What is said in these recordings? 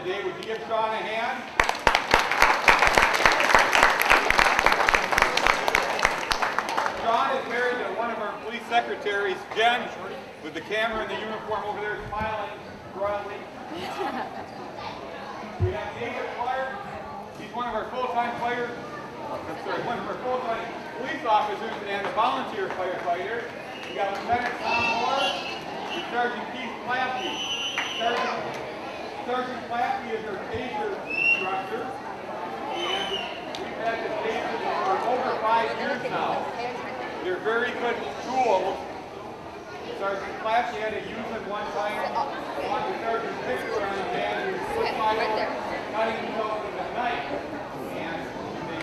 the day. Would you give Shaun a hand? Shaun is married to one of our police secretaries, Jen, with the camera and the uniform over there smiling broadly. We have Taser Clark. He's one of our full-time players. One of our full-time police officers and a volunteer firefighter. We got Lieutenant Tom Moore and Sergeant Keith Klafke. Sergeant Klafke is our Taser instructor, and we've had the Tasers for over 5 years now. They're very good tools. Sergeant Klafke had to use them one time on the sergeant's picture on the man who was cutting himself with a knife. And they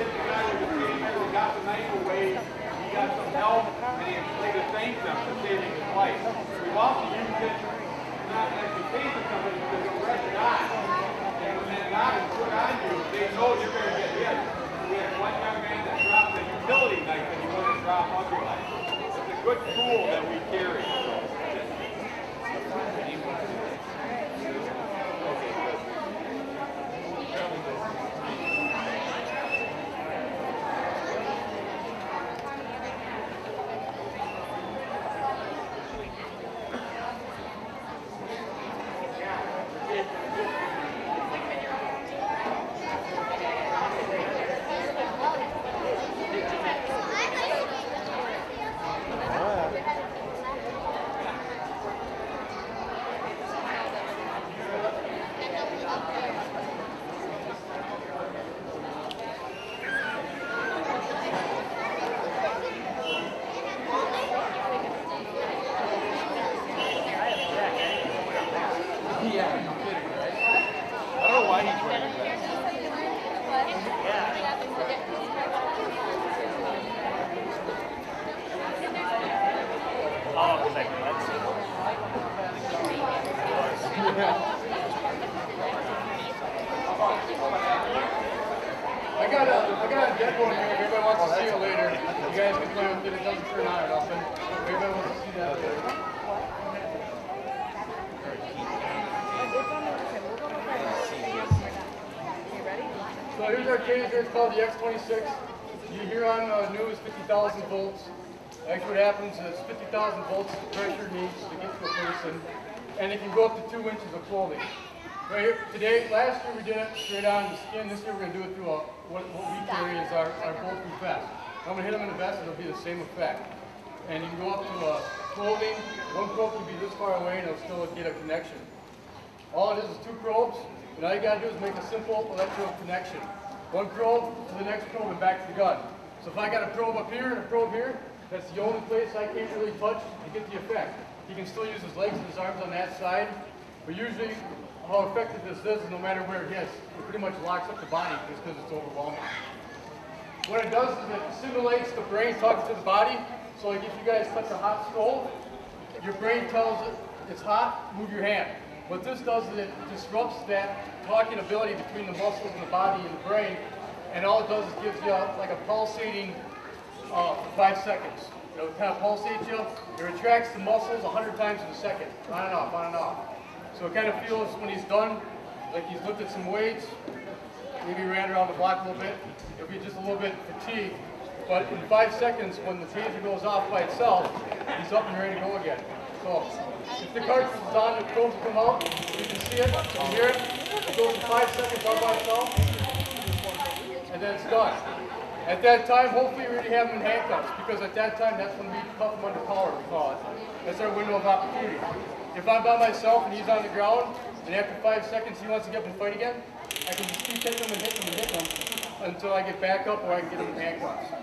hit the guy with the taser, they got the knife away, he got some help, and he had to thank them for saving his life. We've also used it not actually taser somebody because it's red dot. And when that dot is put on you, they know you're going to get hit. We had one young man that dropped a utility knife and he wouldn't drop otherwise. It's a good tool that we carry. I got a dead one here. If anybody wants to see it later, you guys can play with it. It doesn't turn on often. If anybody wants to see that later. So here's our taser. It's called the X26. You hear on the news 50,000 volts. Actually what happens is 50,000 volts pressure needs to get to a person, and it can go up to 2 inches of clothing. Right here, today, last year we did it straight on the skin. This year we're going to do it through what we carry is our bulletproof vest. I'm going to hit them in the vest and it'll be the same effect. And you can go up to clothing. One probe can be this far away and it'll still get a connection. All it is 2 probes, and all you got to do is make a simple electrical connection. One probe to the next probe and back to the gun. So if I got a probe up here and a probe here, that's the only place I can't really touch to get the effect. He can still use his legs and his arms on that side, but usually how effective this is no matter where it hits, it pretty much locks up the body just because it's overwhelming. What it does is it simulates the brain talking to the body. So like if you guys touch a hot stove, your brain tells it it's hot, move your hand. What this does is it disrupts that talking ability between the muscles and the body and the brain, and all it does is gives you like a pulsating for 5 seconds. It'll kind of pulsate you. It retracts the muscles 100 times in a second, on and off, on and off. So it kind of feels when he's done, like he's lifted some weights, maybe ran around the block a little bit. It'll be just a little bit fatigued. But in 5 seconds, when the taser goes off by itself, he's up and ready to go again. So if the cartridge is on, the probes come out, you can see it, you can hear it. It goes for 5 seconds all by itself, and then it's done. At that time, hopefully we already have him in handcuffs, because at that time, that's when we cuff him under power, we call it. That's our window of opportunity. If I'm by myself and he's on the ground, and after 5 seconds he wants to get up and fight again, I can just keep hitting him and hitting him and hitting him until I get back up or I can get him in handcuffs. So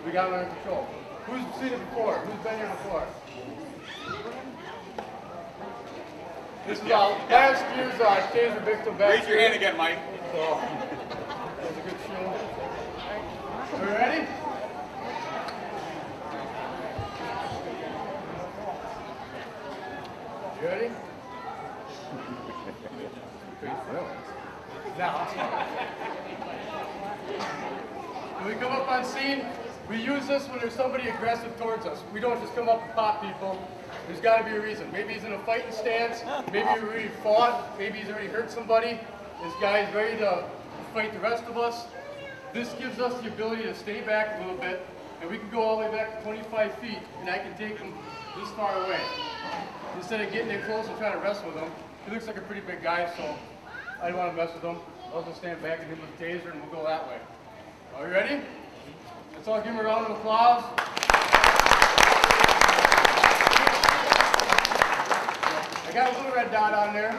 we got him under control. Who's seen it before? Who's been here before? This is last year's taser victim back. Raise your hand again, Mike. So, that was a good show. Are we ready? You ready? Now, when we come up on scene, We use this when there's somebody aggressive towards us. We don't just come up and pop people. There's got to be a reason. Maybe he's in a fighting stance. Maybe he already fought. Maybe he's already hurt somebody. This guy's ready to fight the rest of us. This gives us the ability to stay back a little bit, and we can go all the way back to 25 feet, and I can take him this far away. Instead of getting in close and trying to wrestle with him, he looks like a pretty big guy, so I don't want to mess with him. I'll just stand back and hit him with a taser, and we'll go that way. Are you ready? Let's all give him a round of applause. I got a little red dot on there,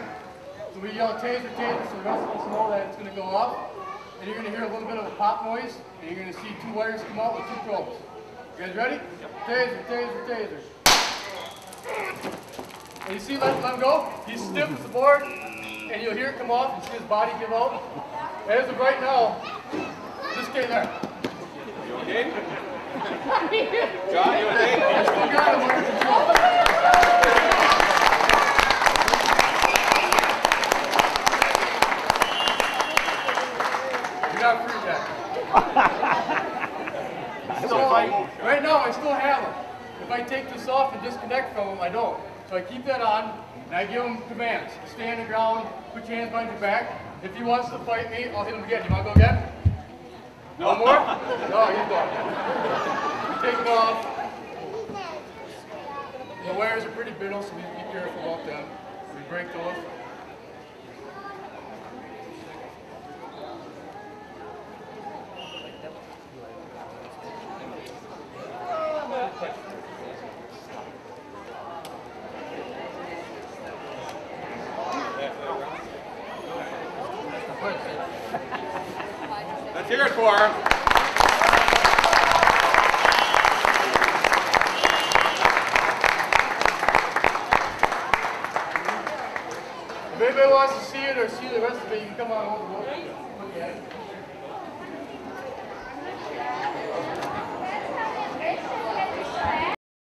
so we yell taser, taser, so the rest of us know that it's going to go off. And you're going to hear a little bit of a pop noise, and you're going to see two wires come out with two probes. You guys ready? Taser, taser, taser. And you see, let him go. He's stiff as the board, and you'll hear it come off and see his body give out. As of right now, just stay there. You okay? John, you okay? I still got him under control. You're not free yet. So, right now, I still have him. If I take this off and disconnect from him, I don't. So I keep that on, and I give him commands. Stay on the ground, put your hands behind your back. If he wants to fight me, I'll hit him again. You want to go again? No. One more? No, he's done. We take him off. The wires are pretty brittle, so we need to be careful about them. We break those. Let's hear it for him. If anybody wants to see it or see the rest of it, you can come on over. Look at it.